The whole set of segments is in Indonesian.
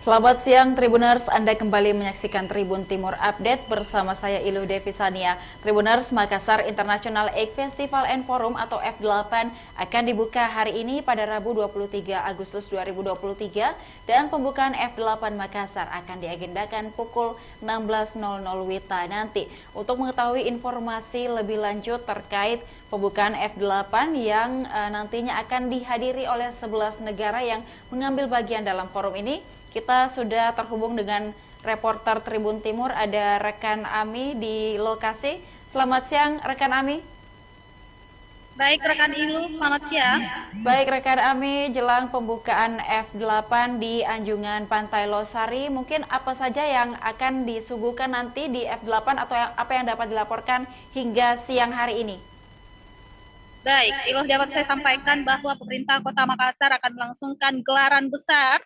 Selamat siang Tribuners, Anda kembali menyaksikan Tribun Timur Update bersama saya Ilu Devisania. Tribuners, Makassar International Egg Festival and Forum atau F8 akan dibuka hari ini pada Rabu 23 Agustus 2023 dan pembukaan F8 Makassar akan diagendakan pukul 16.00 WITA nanti. Untuk mengetahui informasi lebih lanjut terkait pembukaan F8 yang nantinya akan dihadiri oleh 11 negara yang mengambil bagian dalam forum ini, kita sudah terhubung dengan reporter Tribun Timur, ada rekan Ami di lokasi. Selamat siang rekan Ami. Baik rekan Ilu, selamat siang. Baik rekan Ami, jelang pembukaan F8 di Anjungan Pantai Losari, mungkin apa saja yang akan disuguhkan nanti di F8 atau apa yang dapat dilaporkan hingga siang hari ini? Baik, Ilu dapat saya sampaikan bahwa pemerintah Kota Makassar akan melangsungkan gelaran besar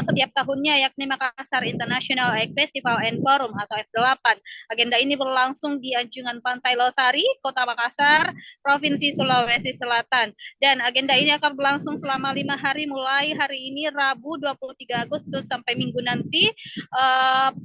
setiap tahunnya, yakni Makassar International Egg Festival and Forum atau F8. Agenda ini berlangsung di Anjungan Pantai Losari, Kota Makassar, Provinsi Sulawesi Selatan. Dan agenda ini akan berlangsung selama 5 hari, mulai hari ini Rabu 23 Agustus sampai Minggu nanti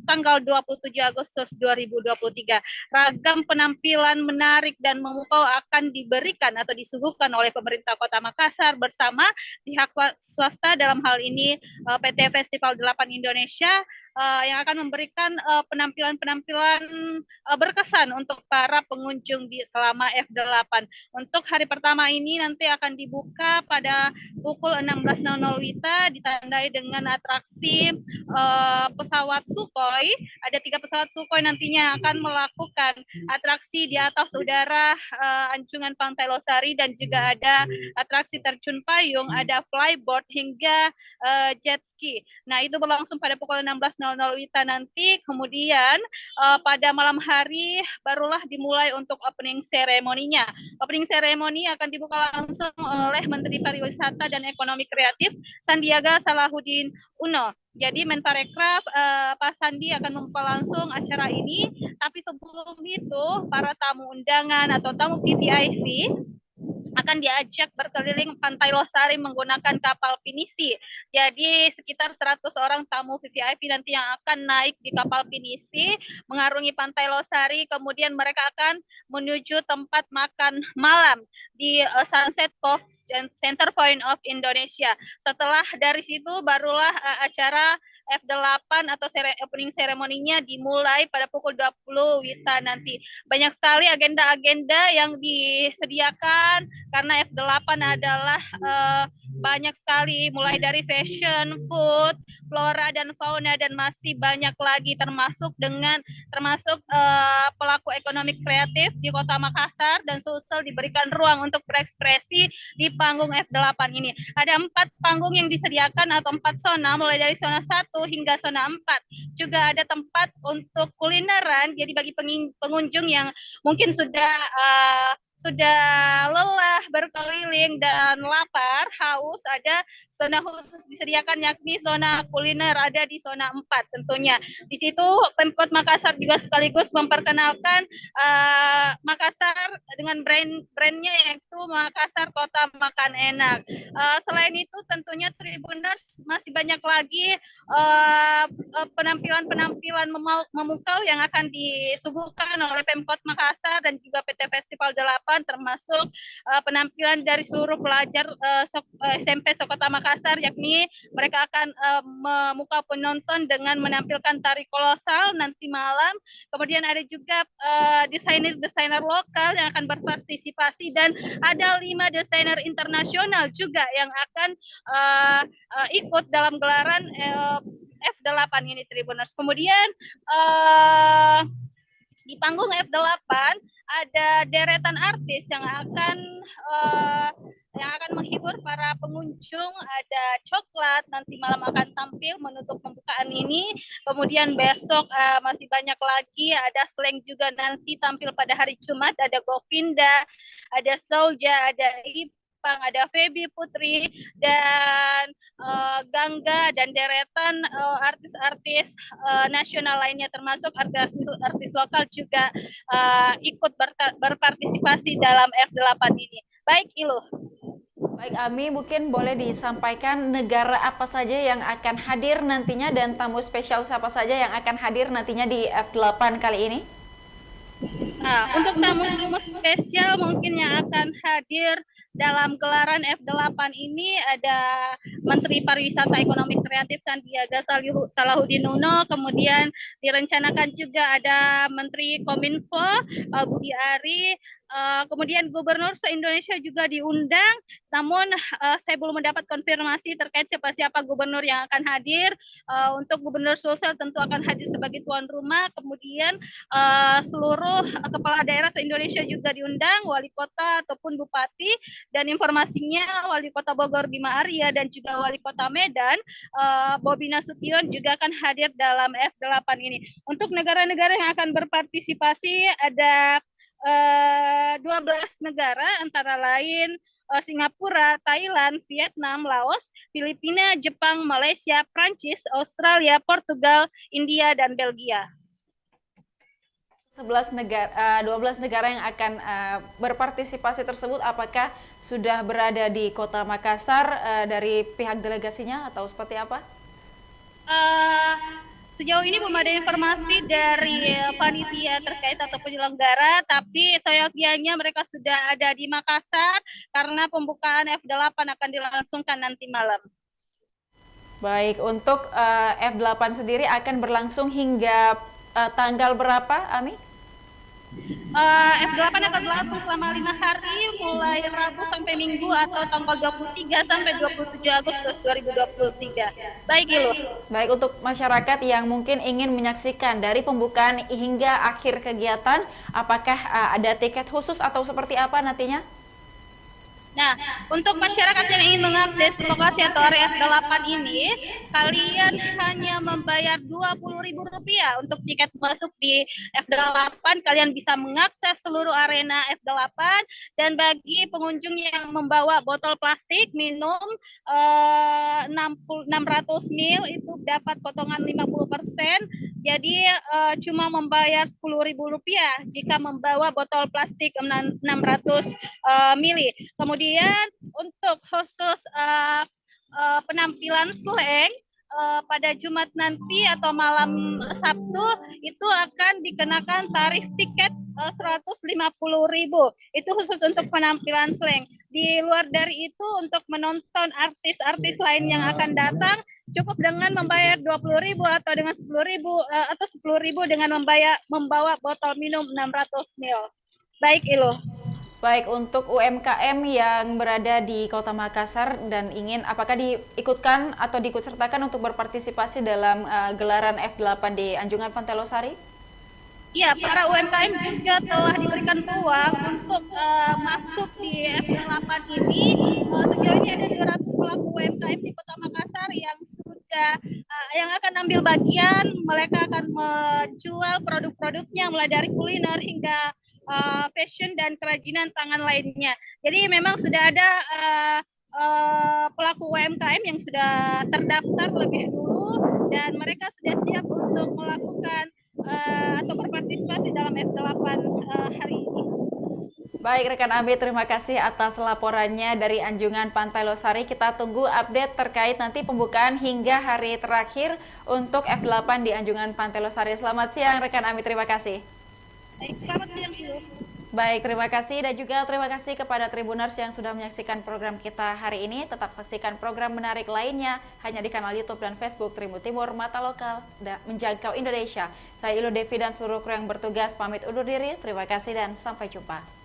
tanggal 27 Agustus 2023. Ragam penampilan menarik dan memukau akan diberikan atau disuguhkan oleh pemerintah Kota Makassar bersama pihak swasta, dalam hal ini PT Festival 8 Indonesia, yang akan memberikan penampilan-penampilan berkesan untuk para pengunjung selama F8. Untuk hari pertama ini nanti akan dibuka pada pukul 16.00 WITA, ditandai dengan atraksi pesawat Sukhoi. Ada 3 pesawat Sukhoi nantinya akan melakukan atraksi di atas udara Anjungan Pantai Losari, dan juga ada atraksi terjun payung, ada flyboard hingga jet ski. Nah, itu berlangsung pada pukul 16.00 WITA nanti. Kemudian pada malam hari barulah dimulai untuk opening seremoninya. Opening seremoni akan dibuka langsung oleh Menteri Pariwisata dan Ekonomi Kreatif Sandiaga Salahuddin Uno. Jadi Menparekraf Pak Sandi akan membuka langsung acara ini. Tapi sebelum itu para tamu undangan atau tamu VVIP akan diajak berkeliling Pantai Losari menggunakan kapal pinisi. Jadi sekitar 100 orang tamu VVIP nanti yang akan naik di kapal pinisi mengarungi Pantai Losari, kemudian mereka akan menuju tempat makan malam di Sunset Cove Center Point of Indonesia. Setelah dari situ barulah acara F8 atau opening seremoninya dimulai pada pukul 20 WITA nanti. Banyak sekali agenda-agenda yang disediakan karena F8 adalah banyak sekali, mulai dari fashion, food, flora dan fauna, dan masih banyak lagi, termasuk pelaku ekonomi kreatif di Kota Makassar dan Sulsel diberikan ruang untuk berekspresi di panggung F8 ini. Ada 4 panggung yang disediakan atau 4 zona, mulai dari zona 1 hingga zona 4. Juga ada tempat untuk kulineran, jadi bagi pengunjung yang mungkin sudah lelah berkeliling dan lapar, haus, ada zona khusus disediakan, yakni zona kuliner, ada di zona 4 tentunya. Di situ Pemkot Makassar juga sekaligus memperkenalkan Makassar dengan brandnya, yaitu Makassar Kota Makan Enak. Selain itu tentunya Tribuners masih banyak lagi penampilan memukau yang akan disuguhkan oleh Pemkot Makassar dan juga PT Festival 8, termasuk penampilan dari seluruh pelajar SMP Sekota Makassar, yakni mereka akan memukau penonton dengan menampilkan tari kolosal nanti malam. Kemudian ada juga desainer-desainer lokal yang akan berpartisipasi, dan ada 5 desainer internasional juga yang akan ikut dalam gelaran F8 ini, Tribuners. Kemudian di panggung F8 ada deretan artis yang akan menghibur para pengunjung. Ada Coklat nanti malam akan tampil menutup pembukaan ini. Kemudian besok masih banyak lagi, ada Slang juga nanti tampil pada hari Jumat. Ada Govinda, ada Soulja, ada ada Feby Putri, dan Gangga, dan deretan artis-artis nasional lainnya, termasuk artis lokal juga ikut berpartisipasi dalam F8 ini. Baik, Ilu. Baik, Ami, mungkin boleh disampaikan negara apa saja yang akan hadir nantinya dan tamu spesial siapa saja yang akan hadir nantinya di F8 kali ini? Nah, untuk tamu-tamu spesial mungkin yang akan hadir dalam gelaran F8 ini ada Menteri Pariwisata Ekonomi Kreatif Sandiaga Salahuddin Uno, kemudian direncanakan juga ada Menteri Kominfo Budi Ari, kemudian Gubernur se-Indonesia juga diundang, namun saya belum mendapat konfirmasi terkait siapa-siapa gubernur yang akan hadir. Untuk Gubernur Sulsel tentu akan hadir sebagai tuan rumah, kemudian seluruh kepala daerah se-Indonesia juga diundang, wali kota ataupun bupati, dan informasinya wali kota Bogor Bima Arya dan juga wali kota Medan Bobi Nasution juga akan hadir dalam F8 ini. Untuk negara-negara yang akan berpartisipasi ada 12 negara antara lain Singapura, Thailand, Vietnam, Laos, Filipina, Jepang, Malaysia, Prancis, Australia, Portugal, India, dan Belgia. 12 negara yang akan berpartisipasi tersebut apakah sudah berada di Kota Makassar dari pihak delegasinya atau seperti apa? Sejauh ini belum ada informasi dari panitia terkait atau penyelenggara, tapi seyogianya mereka sudah ada di Makassar karena pembukaan F8 akan dilangsungkan nanti malam. Baik, untuk F8 sendiri akan berlangsung hingga tanggal berapa, Ami? F8 akan berlangsung selama 5 hari, mulai Rabu sampai Minggu atau tanggal 23 sampai 27 Agustus 2023. Baik, Ilu. Baik, untuk masyarakat yang mungkin ingin menyaksikan dari pembukaan hingga akhir kegiatan, apakah ada tiket khusus atau seperti apa nantinya? Nah, untuk masyarakat yang ingin mengakses lokasi atau area F8 ini, kalian hanya membayar Rp20.000 untuk tiket masuk di F8. Kalian bisa mengakses seluruh arena F8, dan bagi pengunjung yang membawa botol plastik minum 600 ml itu dapat potongan 50%. Jadi cuma membayar Rp10.000 jika membawa botol plastik 600 ml. Kemudian untuk khusus penampilan slang pada Jumat nanti atau malam Sabtu itu akan dikenakan tarif tiket Rp150.000. Itu khusus untuk penampilan slang. Di luar dari itu untuk menonton artis-artis lain yang akan datang cukup dengan membayar Rp20.000 atau dengan Rp10.000 atau Rp10.000 dengan membawa botol minum 600 ml. Baik, Ilo. Baik, untuk UMKM yang berada di Kota Makassar dan ingin apakah diikutkan atau diikutsertakan untuk berpartisipasi dalam gelaran F8 di Anjungan Pantai Losari? Iya, para UMKM juga telah diberikan peluang untuk masuk di F8 ini. Sejauh ini ada 200 pelaku UMKM di Kota Makassar yang sudah yang akan ambil bagian. Mereka akan menjual produk-produknya mulai dari kuliner hingga fashion dan kerajinan tangan lainnya. Jadi memang sudah ada pelaku UMKM yang sudah terdaftar lebih dulu dan mereka sudah siap untuk melakukan atau berpartisipasi dalam F8 hari ini. Baik, rekan Abi, terima kasih atas laporannya dari Anjungan Pantai Losari. Kita tunggu update terkait nanti pembukaan hingga hari terakhir untuk F8 di Anjungan Pantai Losari. Selamat siang, rekan Abi, terima kasih. Baik, selamat siang, Ibu. Baik, terima kasih dan juga terima kasih kepada Tribuners yang sudah menyaksikan program kita hari ini. Tetap saksikan program menarik lainnya hanya di kanal YouTube dan Facebook Tribun Timur, Mata Lokal menjangkau Indonesia. Saya Ilu Devi dan seluruh kru yang bertugas pamit undur diri. Terima kasih dan sampai jumpa.